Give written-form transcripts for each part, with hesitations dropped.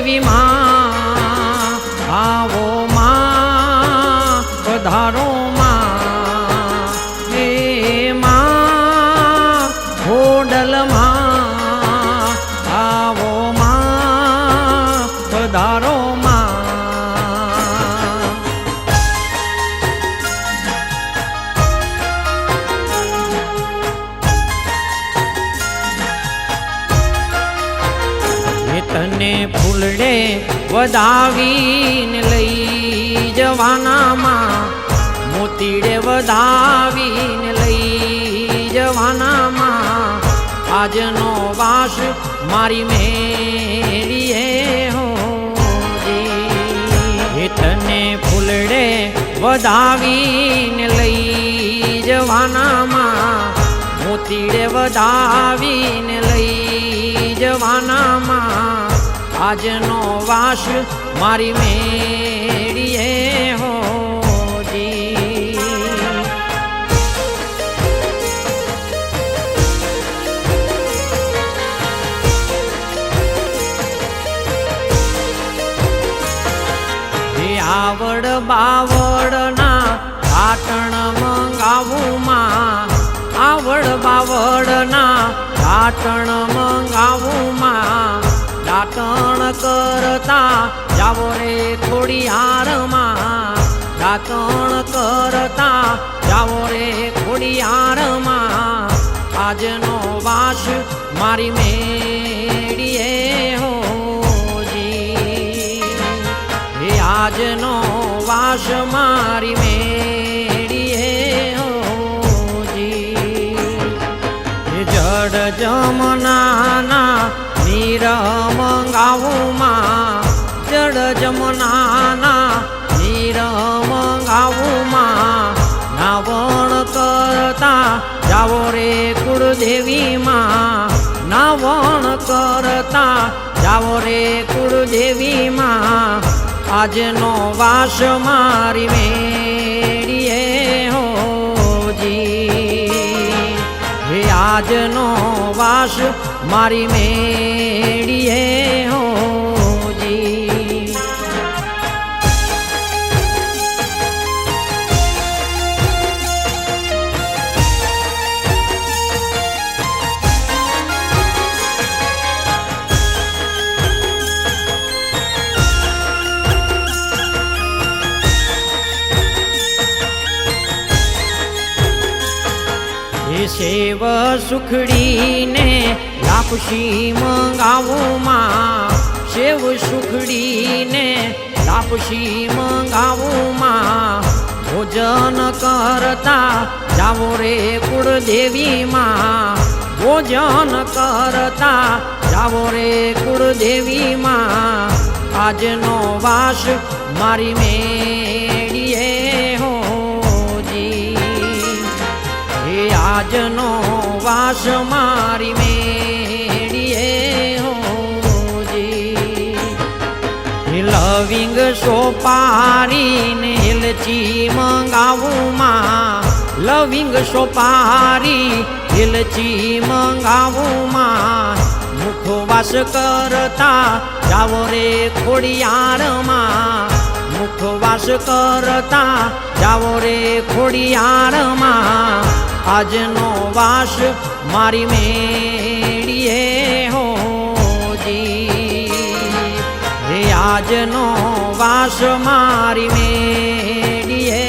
દેવી માં આવો માં પધારો માં હે માં હોડલ માં આવો માં પધારો માં તને ફૂલડે વધાવીને લઈ જવાનામાં મોતીડે વધાવીને લઈ જવાનામાં આજનો વાસ મારી મેળીએ હોજી તને ફૂલડે વધાવીને લઈ જવાનામાં મોતીડે વધાવીને લઈ જવાનામાં આજનો વાસ મારી મેળીએ હોજી આવડ બાવડના ઘાટણ મંગાવું માં આવડ બાવડના ઘાટણ મંગાવું માં દાંતણ કરતા જાવો રે ખોડિયારમાં દાંતણ કરતા જાવો રે ખોડિયારમાં આજનો વાસ મારી મેળીએ હોજી હે આજનો વાસ મારી મેળીએ હોજી જડ જમનાના નીર મંગાવું માં જડ જમનાના નીર મંગાવું માં નાવણ કરતા જાવો રે કુળદેવી માં નાવણ કરતા જાવો રે કુળદેવી માં આજનો વાસ મારી મેળીએ હોજી હે આજનો વાસ મારી મેળીએ હોજી સેવ સુખડીને લાપસી મંગાવું માં સેવ સુખડીને લાપસી મંગાવું માં ભોજન કરતા જાવો રે કુળદેવી માં ભોજન કરતા જાવો રે કુળદેવી માં આજનો વાસ મારી મેળીએ આજનો વાસ મારી મેળીએ હોજી લવિંગ સોપારીને એલચી મંગાવું માં લવિંગ સોપારી એલચી મંગાવું માં મુખવાસ કરતા જાવો રે ખોડિયારમાં મુખવાસ કરતા જાવો રે ખોડિયારમાં આજનો વાસ મારી મેળીએ હોજી હે આજનો વાસ મારી મેળીએ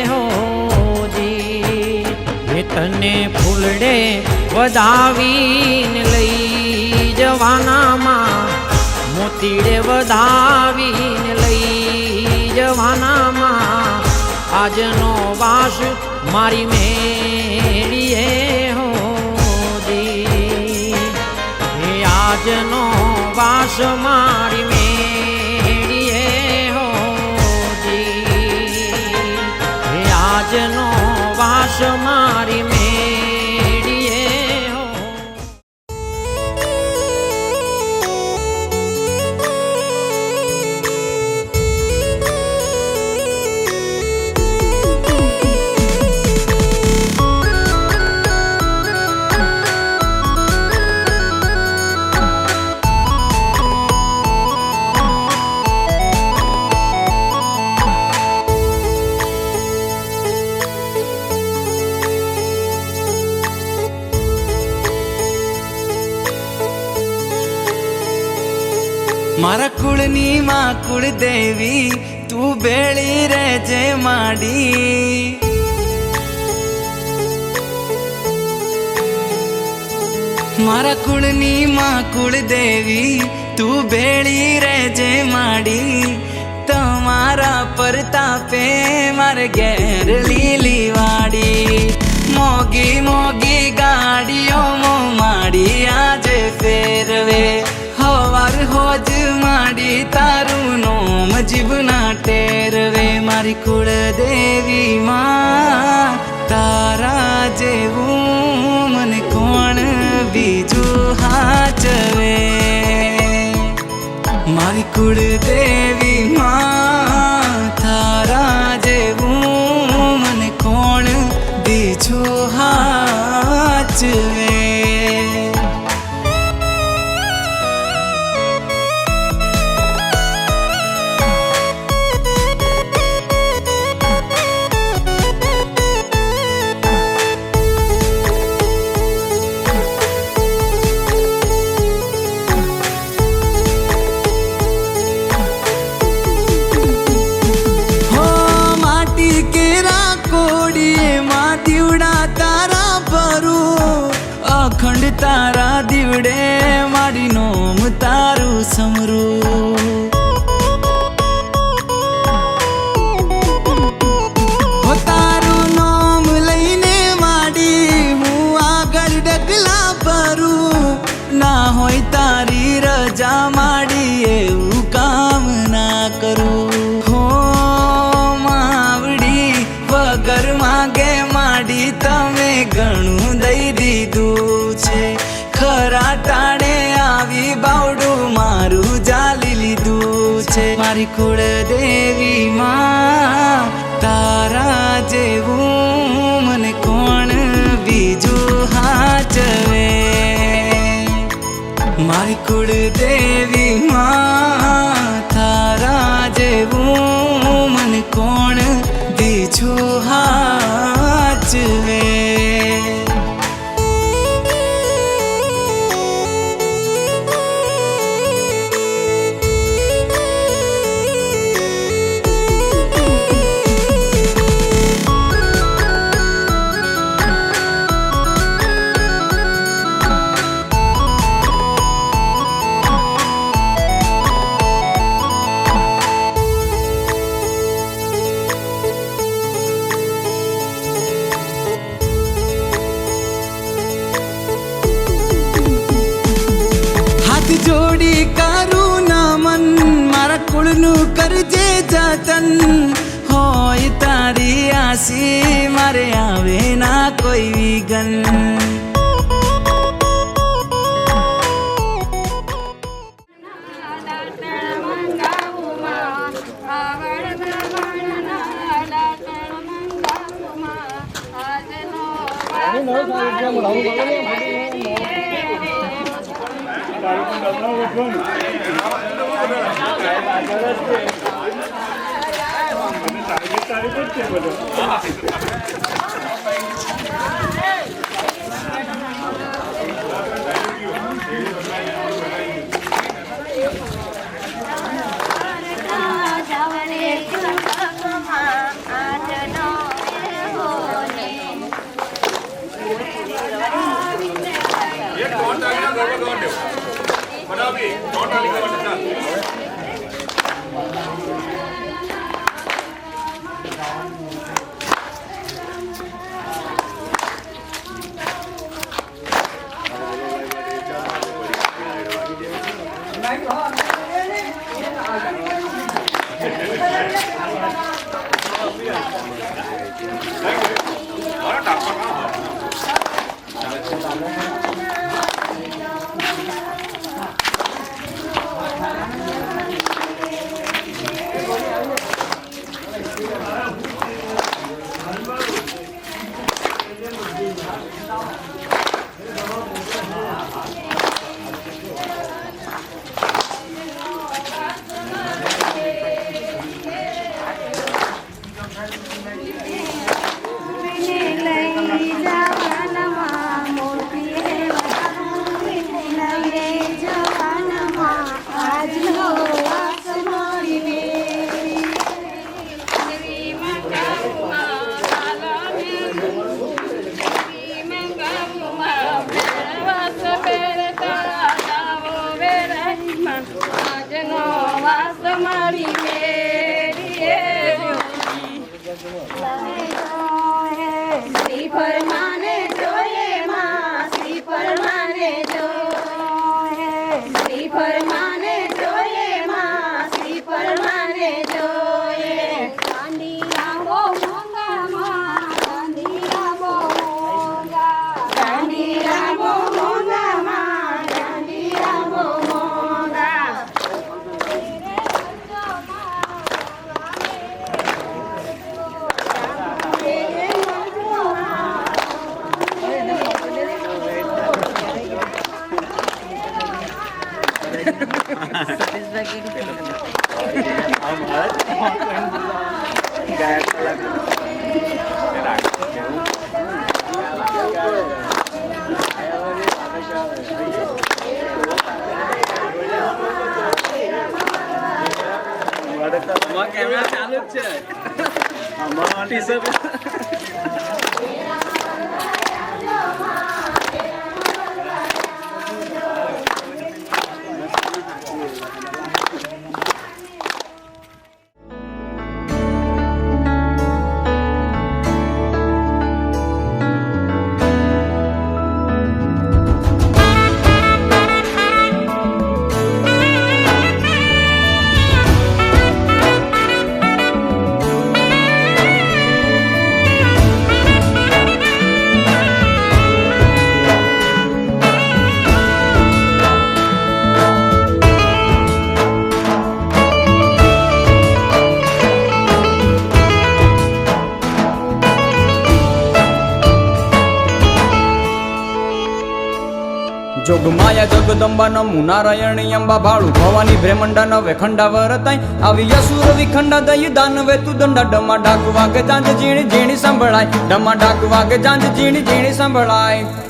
હોજી હે તને ફૂલડે વધાવીને લઈ જવાનામાં મોતીડે વધાવીને લઈ જવાનામાં આજનો વાસ મારી મેળીએ હોજી હે આજનો વાસ મારી મેળીએ હોજી હે આજનો વાસ મારી મેળીએ મારા કુળની માં કુળદેવી તું બેળી રહેજે માડી. મારા કુળની માં કુળદેવી તું બેળી રહેજે માડી. તમારા પરતાપે મારે ઘેર લીલી વાડી. મોગી મોગી ગાડીઓ માડી આજે ફેરવે. હવાર હોજ માડી તારું નોમ જીવના ટેરવે. મારી કુળદેવી માં તારા જેવું મને કોણ બીજું હાચવે. મારી કુળદેવી માં તારા જેવું મને કોણ બીજું હાચવે. અખંડ તારા દીવડે મારી નોમ તારું સમરું. તારું નોમ લઈને માડી હું આગળ ડગલા ભરું. ના હોય તારી રજા માડી એવું કામ ના કરું. હો માવડી વગર માગે માડી તમે ઘણું દઈ દીધું છે. ખરા ટાણે આવી બાવડું મારું જાલી લીધું છે. મારી કુળદેવી માં તારા જેવું મને કોણ બીજું હાચવે. મારી કુળદેવી માં તારા જેવું મને કોણ બીજું હાચવે. જોડી કરું નમન મારા કુળનું કરજે જતન. હોય તારી આસી મારે આવે ના કોઈ વિઘન. આજનો આજનો વાસ મારી મેરીએ શ્રી પરમાને જોઈએ માં શ્રી પરમાને જોઈએ શ્રી પરમાને જોઈએ માં શ્રી પરમાને જોઈએ દાંડિયા બહુ મોંઘા માં દાંડિયા બહુ મોંઘા દાંડિયા બહુ મોંઘા માં દાંડિયા બહુ મોંઘા કેમેરા ચાલુ જ છે જોગમાયા જગદંબા નમુ નારાયણી અંબા ભાળુ ભવાની બ્રહ્મંડા નવે ખંડા વરતાઈ આવી યસુર વિખંડા દઈ દાનવે તું દંડા ડમા ડાક વાગે જાંજ ઝીણી ઝીણી સંભળાય ડમા ડાક વાગે જાંજ ઝીણી ઝીણી સંભળાય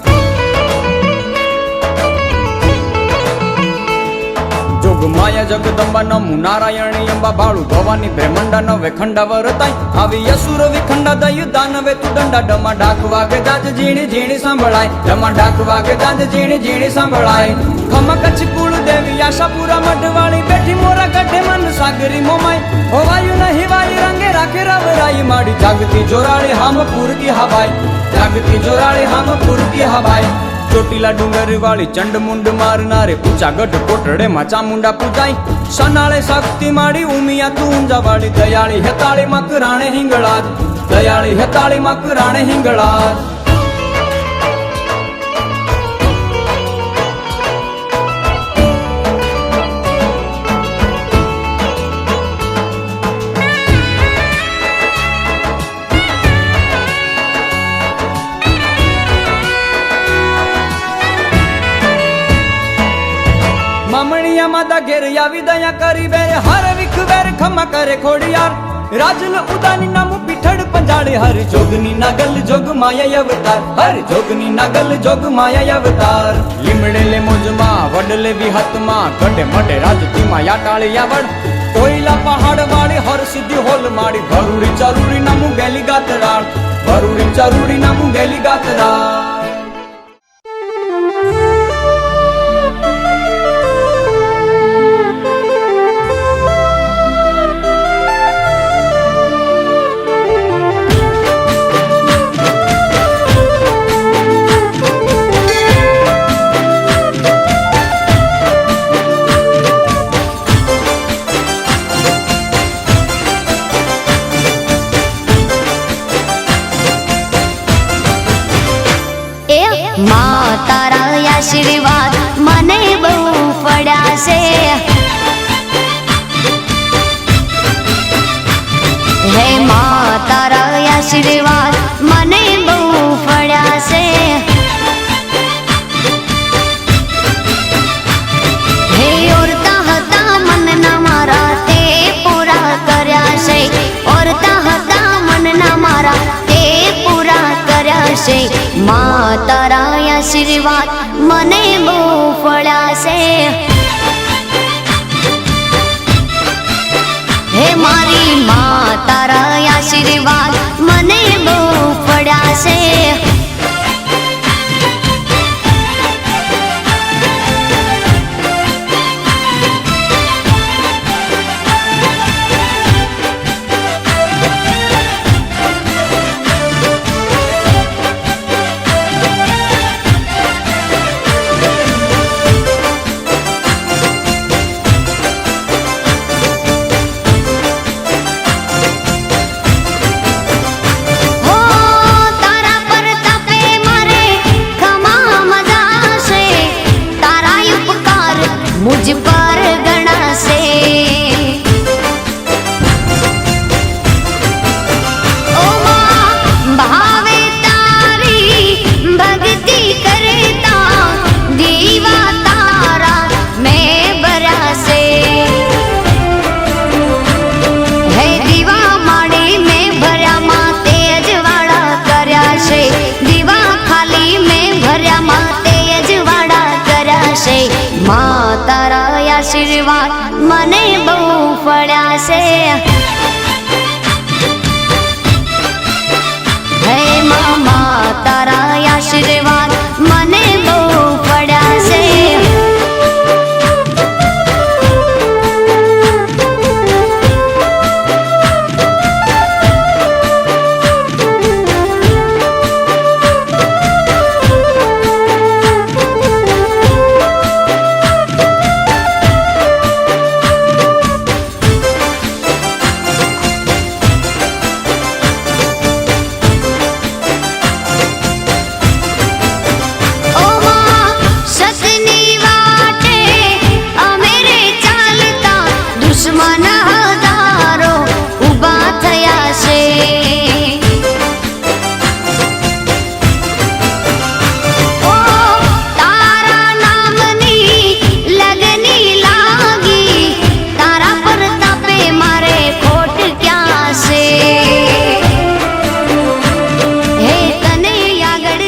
જોગમાયા જગદંબા નમુ નારાયણી અંબા ભાળુ ભવાની બ્રહ્મંડા નવે ખંડા વરતાઈ આવી યસુર વિખંડા દઈ દાનવે તું દંડા ડમા ડાક વાગે જાંજ ઝીણી ઝીણી સંભળાય ડમા ડાક વાગે જાંજ ઝીણી ઝીણી સંભળાય ખમ કચ્છ કુળ દેવી આશાપુરા મઢવાળી બેઠી મોરા ગઢે મન સાગરી મોમાઈ હોવાયું નહીં વાઈ રંગે રાખે રવરાઈ માડી જાગતી જોરાળી હામ પૂરતી હવાઈ જાગતી જોરાળી હામ પૂરતી હવાઈ ચોટીલા ડુંગર વાળી ચંડ મુંડ મારનારે પૂછા ગઢ કોટડે માં ચામુંડા પૂજાય સનાળે શક્તિ માડી ઉમિયા તું ઊંઝા વાળી દયાળી હેતાળી મકરાણે હિંગળાજ દયાળી હેતાળી મકરાણે હિંગળાજ મામણિયા માતા ઘેર આવી દયા કરી બેર હર વિખ વેર ખમા કરે ખોડિયાર રાજલ ઉદાની નામ પીઠડ પંજાળે હર જોગની નાગલ જોગ માયા અવતાર હર જોગની નાગલ જોગ માયા અવતાર લીમડે લે મોજમાં વડલે વિહતમાં ગઢે મઢે રાજતીમાં યાટાળી આવડ કોઈલા પહાડ વાળી હર સિદ્ધિ હોલ માડી ભરૂડી ચરૂડી નામું ગેલી ગાતરાળ ભરૂડી ચરૂડી નામું ગેલી ગાતરાળ તારા આશીર્વાદ મને બહુ પડ્યા છે હે માં તારા આશીર્વાદ મને બહુ પડ્યા છે હે ઓરતા હતા મનના મારા તે પૂરા કર્યા છે ઓરતા હતા મનના મારા તે પૂરા કર્યા છે માં તારા આશીર્વાદ મને બહુ ફળ્યા છે હે મારી માં તારા આશીર્વાદ મને બહુ ફળ્યા છે આશીર્વાદ મને બહુ ફળ્યા છે હે મામા તારા આશીર્વાદ મને